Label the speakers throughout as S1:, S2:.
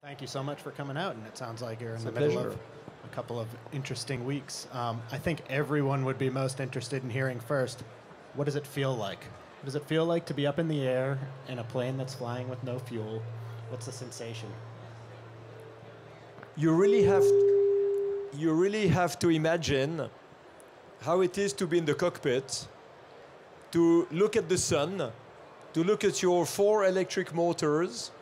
S1: Thank you so much for coming out, and it sounds like you're in the
S2: It's a
S1: middle
S2: pleasure.
S1: of a couple of interesting weeks. I think everyone would be most interested in hearing first, what does it feel like? What does it feel like to be up in the air in a plane that's flying with no fuel? What's the sensation?
S2: You really have to imagine how it is to be in the cockpit, to look at the sun, to look at your 4 electric motors.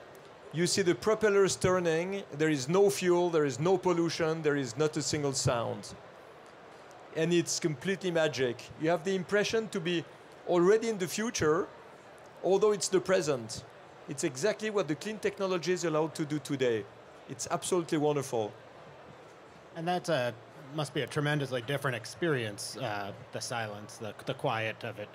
S2: You see the propellers turning, there is no fuel, there is no pollution, there is not a single sound. And it's completely magic. You have the impression to be already in the future, although it's the present. It's exactly what the clean technology is allowed to do today. It's absolutely wonderful.
S1: And that must be a tremendously different experience, the silence, the quiet of it.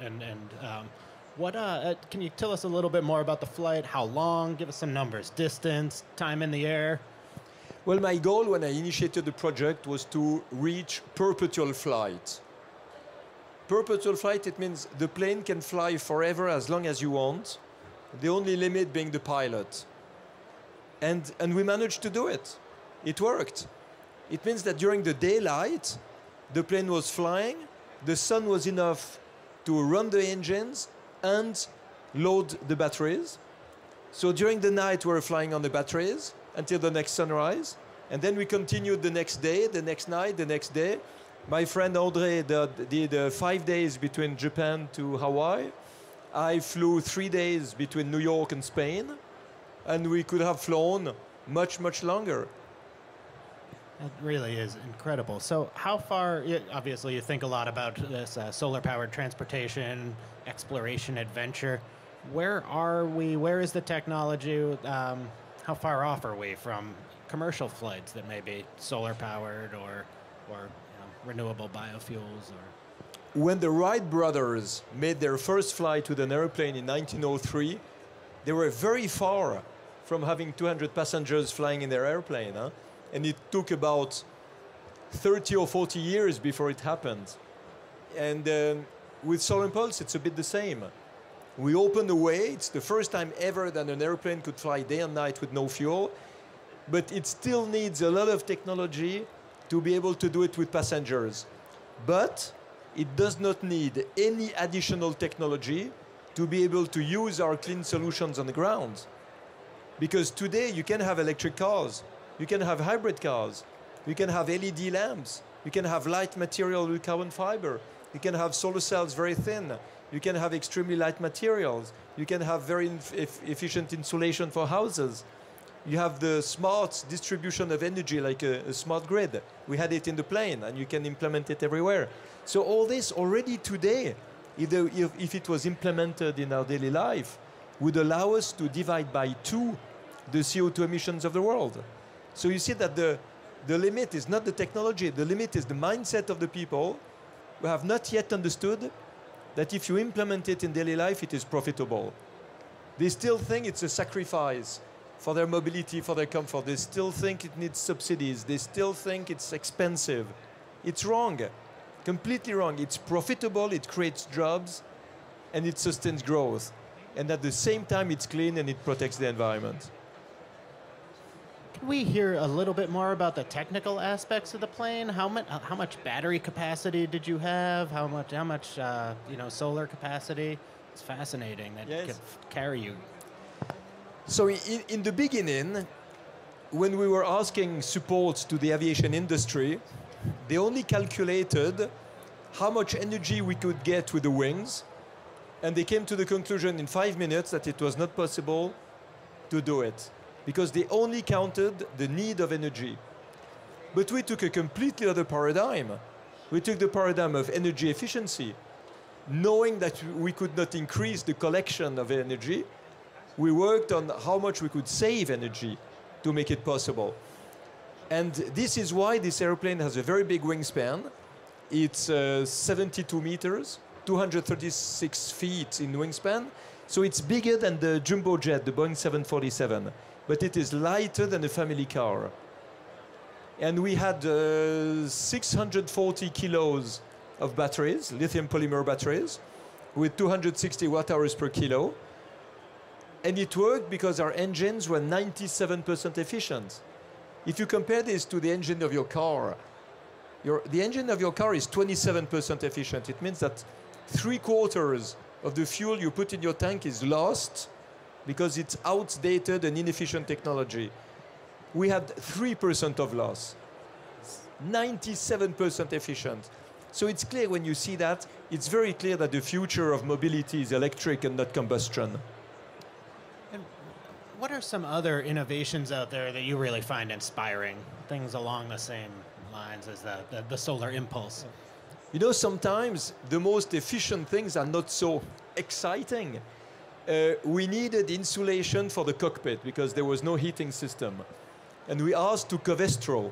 S1: Can you tell us a little bit more about the flight? How long? Give us some numbers. Distance, time in the air.
S2: Well, my goal when I initiated the project was to reach perpetual flight. Perpetual flight, it means the plane can fly forever as long as you want, the only limit being the pilot. And we managed to do it. It worked. It means that during the daylight, the plane was flying, the sun was enough to run the engines and load the batteries. So during the night, we were flying on the batteries until the next sunrise. And then we continued the next day, the next night, the next day. My friend André did 5 days between Japan to Hawaii. I flew 3 days between New York and Spain. And we could have flown much, much longer.
S1: It really is incredible. So how far, obviously you think a lot about this solar-powered transportation, exploration, adventure. Where are we? Where is the technology? How far off are we from commercial flights that may be solar-powered or renewable biofuels?
S2: When the Wright brothers made their first flight with an airplane in 1903, they were very far from having 200 passengers flying in their airplane. And it took about 30 or 40 years before it happened. And with Solar Impulse, it's a bit the same. We opened a way. It's the first time ever that an airplane could fly day and night with no fuel. But it still needs a lot of technology to be able to do it with passengers. But it does not need any additional technology to be able to use our clean solutions on the ground. Because today you can have electric cars. You can have hybrid cars. You can have LED lamps. You can have light material with carbon fiber. You can have solar cells very thin. You can have extremely light materials. You can have very efficient insulation for houses. You have the smart distribution of energy like a smart grid. We had it in the plane and you can implement it everywhere. So all this already today, if it was implemented in our daily life, would allow us to divide by 2 the CO2 emissions of the world. So you see that the limit is not the technology, the limit is the mindset of the people who have not yet understood that if you implement it in daily life, it is profitable. They still think it's a sacrifice for their mobility, for their comfort. They still think it needs subsidies. They still think it's expensive. It's wrong, completely wrong. It's profitable, it creates jobs, and it sustains growth. And at the same time, it's clean and it protects the environment.
S1: Can we hear a little bit more about the technical aspects of the plane? How much battery capacity did you have? How much solar capacity? It's fascinating that it could carry you.
S2: So in the beginning, when we were asking support to the aviation industry, they only calculated how much energy we could get with the wings, and they came to the conclusion in 5 minutes that it was not possible to do it, because they only counted the need of energy. But we took a completely other paradigm. We took the paradigm of energy efficiency. Knowing that we could not increase the collection of energy, we worked on how much we could save energy to make it possible. And this is why this airplane has a very big wingspan. It's 72 meters, 236 feet in wingspan. So it's bigger than the jumbo jet, the Boeing 747. But it is lighter than a family car. And we had 640 kilos of batteries, lithium polymer batteries, with 260 watt-hours per kilo. And it worked because our engines were 97% efficient. If you compare this to the engine of your car, the engine of your car is 27% efficient. It means that 3/4 of the fuel you put in your tank is lost because it's outdated and inefficient technology. We had 3% of loss, 97% efficient. So it's clear when you see that, it's very clear that the future of mobility is electric and not combustion.
S1: And what are some other innovations out there that you really find inspiring? Things along the same lines as the solar impulse.
S2: You know, sometimes the most efficient things are not so exciting. We needed insulation for the cockpit because there was no heating system. And we asked to Covestro,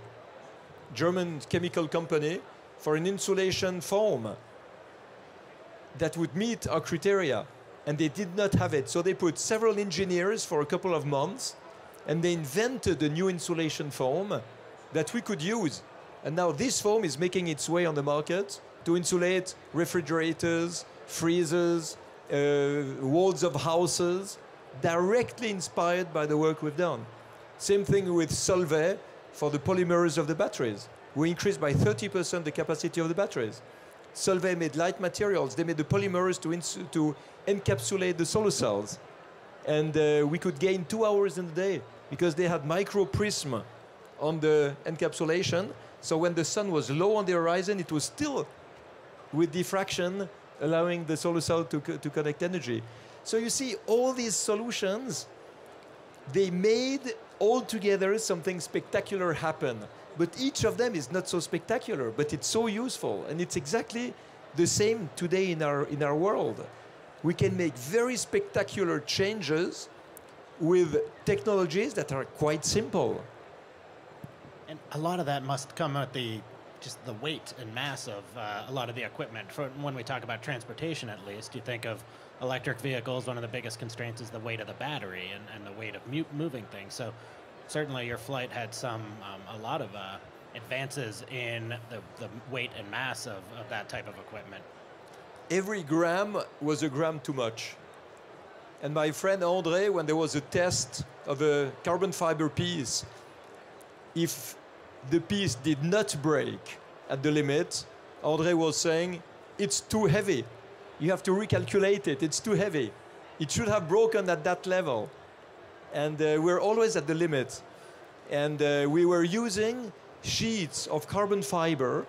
S2: German chemical company, for an insulation foam that would meet our criteria. And they did not have it. So they put several engineers for a couple of months, and they invented a new insulation foam that we could use. And now this foam is making its way on the market to insulate refrigerators, freezers, walls of houses, directly inspired by the work we've done. Same thing with Solvay for the polymers of the batteries. We increased by 30% the capacity of the batteries. Solvay made light materials. They made the polymers to encapsulate the solar cells. And we could gain 2 hours in the day because they had microprism on the encapsulation. So when the sun was low on the horizon, it was still with diffraction, allowing the solar cell to connect energy. So you see, all these solutions, they made all together something spectacular happen. But each of them is not so spectacular, but it's so useful. And it's exactly the same today in our world. We can make very spectacular changes with technologies that are quite simple.
S1: And a lot of that must come at just the weight and mass of a lot of the equipment. When we talk about transportation, at least, you think of electric vehicles, one of the biggest constraints is the weight of the battery and the weight of moving things. So certainly your flight had a lot of advances in the weight and mass of that type of equipment.
S2: Every gram was a gram too much. And my friend André, when there was a test of a carbon fiber piece, if the piece did not break at the limit, André was saying, it's too heavy. You have to recalculate it. It's too heavy. It should have broken at that level. And we're always at the limit. And we were using sheets of carbon fiber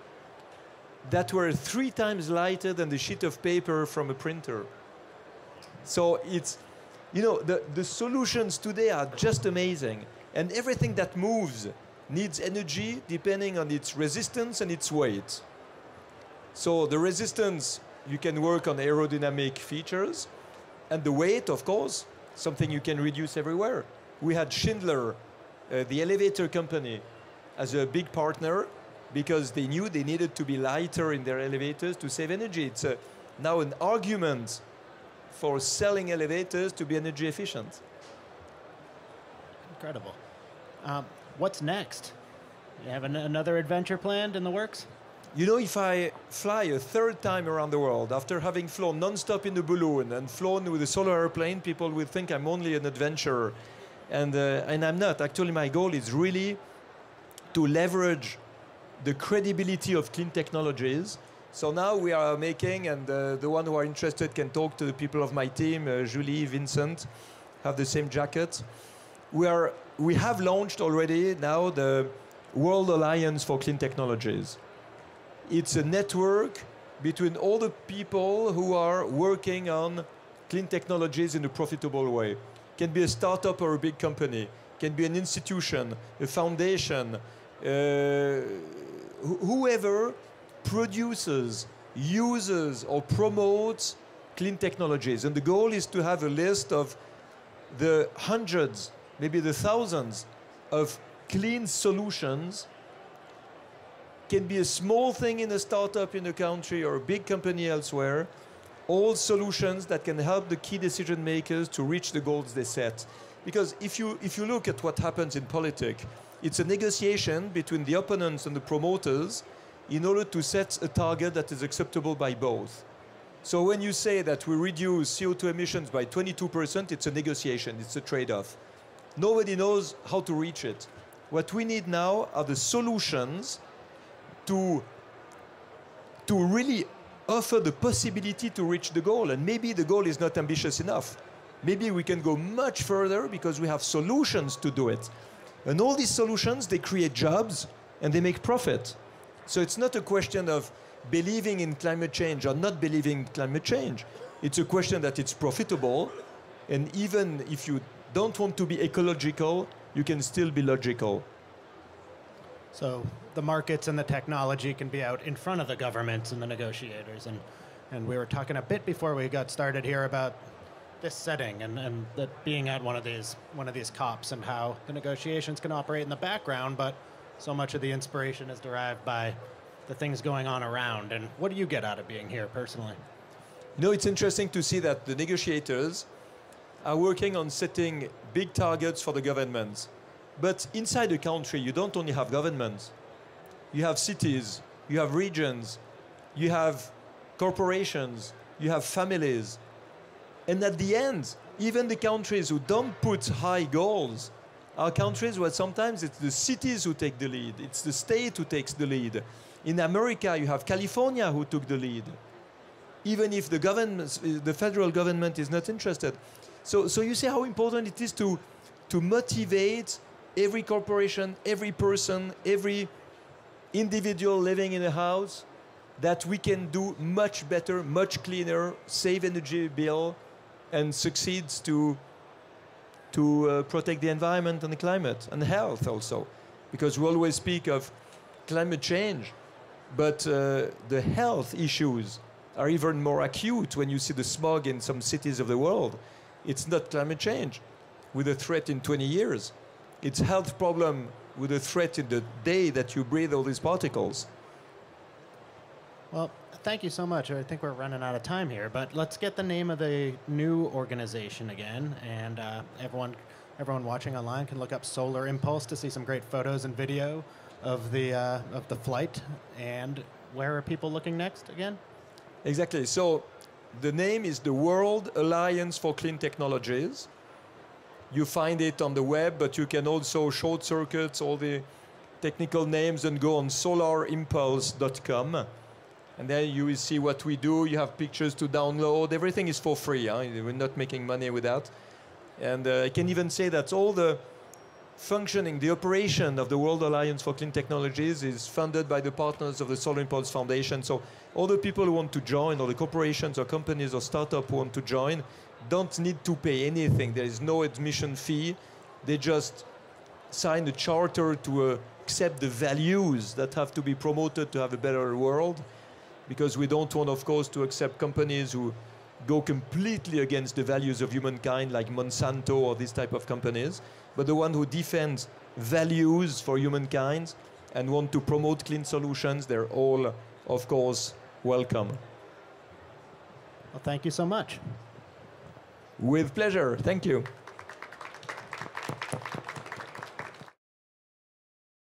S2: that were 3 times lighter than the sheet of paper from a printer. So it's, you know, the solutions today are just amazing. And everything that moves needs energy depending on its resistance and its weight. So the resistance, you can work on aerodynamic features. And the weight, of course, something you can reduce everywhere. We had Schindler, the elevator company, as a big partner because they knew they needed to be lighter in their elevators to save energy. It's now an argument for selling elevators to be energy efficient.
S1: Incredible. What's next? You have another adventure planned in the works?
S2: You know, if I fly a 3rd time around the world, after having flown non-stop in a balloon and flown with a solar airplane, people will think I'm only an adventurer. And I'm not. Actually, my goal is really to leverage the credibility of clean technologies. So now we are making, and the one who are interested can talk to the people of my team, Julie, Vincent, have the same jacket. We have launched already now the World Alliance for Clean Technologies. It's a network between all the people who are working on clean technologies in a profitable way. Can be a startup or a big company, can be an institution, a foundation, whoever produces, uses, or promotes clean technologies. And the goal is to have a list of the hundreds, maybe the thousands of clean solutions. Can be a small thing in a startup in a country or a big company elsewhere. All solutions that can help the key decision makers to reach the goals they set. Because if you look at what happens in politics, it's a negotiation between the opponents and the promoters in order to set a target that is acceptable by both. So when you say that we reduce CO2 emissions by 22%, it's a negotiation, it's a trade-off. Nobody knows how to reach it. What we need now are the solutions to really offer the possibility to reach the goal. And maybe the goal is not ambitious enough. Maybe we can go much further because we have solutions to do it. And all these solutions, they create jobs and they make profit. So it's not a question of believing in climate change or not believing in climate change. It's a question that it's profitable. And even if you don't want to be ecological, you can still be logical.
S1: So the markets and the technology can be out in front of the governments and the negotiators. And we were talking a bit before we got started here about this setting and that being at one of these COPs and how the negotiations can operate in the background, but so much of the inspiration is derived by the things going on around. And what do you get out of being here personally?
S2: You know, it's interesting to see that the negotiators are working on setting big targets for the governments. But inside the country, you don't only have governments. You have cities, you have regions, you have corporations, you have families. And at the end, even the countries who don't put high goals are countries where sometimes it's the cities who take the lead. It's the state who takes the lead. In America, you have California who took the lead, even if the federal government is not interested. So you see how important it is to motivate every corporation, every person, every individual living in a house, that we can do much better, much cleaner, save energy bill, and succeeds to protect the environment and the climate and health also. Because we always speak of climate change, but the health issues are even more acute when you see the smog in some cities of the world. It's not climate change with a threat in 20 years. It's health problem with a threat in the day that you breathe all these particles.
S1: Well, thank you so much. I think we're running out of time here, but let's get the name of the new organization again. And everyone watching online can look up Solar Impulse to see some great photos and video of the flight. And where are people looking next again?
S2: Exactly. So the name is the World Alliance for Clean Technologies. You find it on the web, but you can also short circuit all the technical names and go on solarimpulse.com. And then you will see what we do. You have pictures to download. Everything is for free. Huh? We're not making money with that. And I can even say that all the functioning, the operation of the World Alliance for Clean Technologies is funded by the partners of the Solar Impulse Foundation. So all the people who want to join, or the corporations or companies or startups who want to join, don't need to pay anything. There is no admission fee. They just sign a charter to accept the values that have to be promoted to have a better world. Because we don't want, of course, to accept companies who go completely against the values of humankind, like Monsanto or this type of companies, but the one who defends values for humankind and want to promote clean solutions, they're all, of course, welcome.
S1: Well, thank you so much.
S2: With pleasure. Thank you.